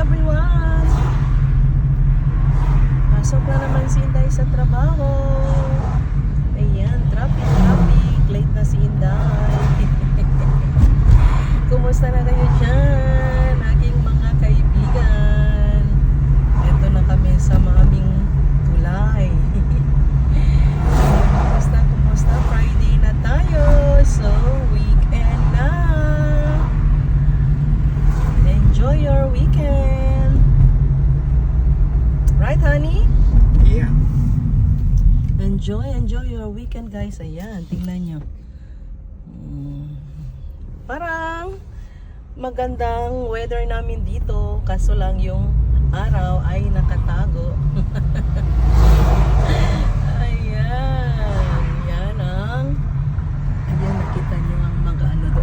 everyone! Pasok na naman si Inday sa trabaho. Ayan, traffic. Late na si Inday. Kumusta na kayo dyan, aking mga kaibigan? Ito na kami sa maming tulay. Kumusta? Friday na tayo. So, weekend na. Enjoy your weekend. Right, honey? Yeah. Enjoy your weekend, guys. Ayan, tingnan nyo. Parang magandang weather namin dito. Kaso lang yung araw ay nakatago.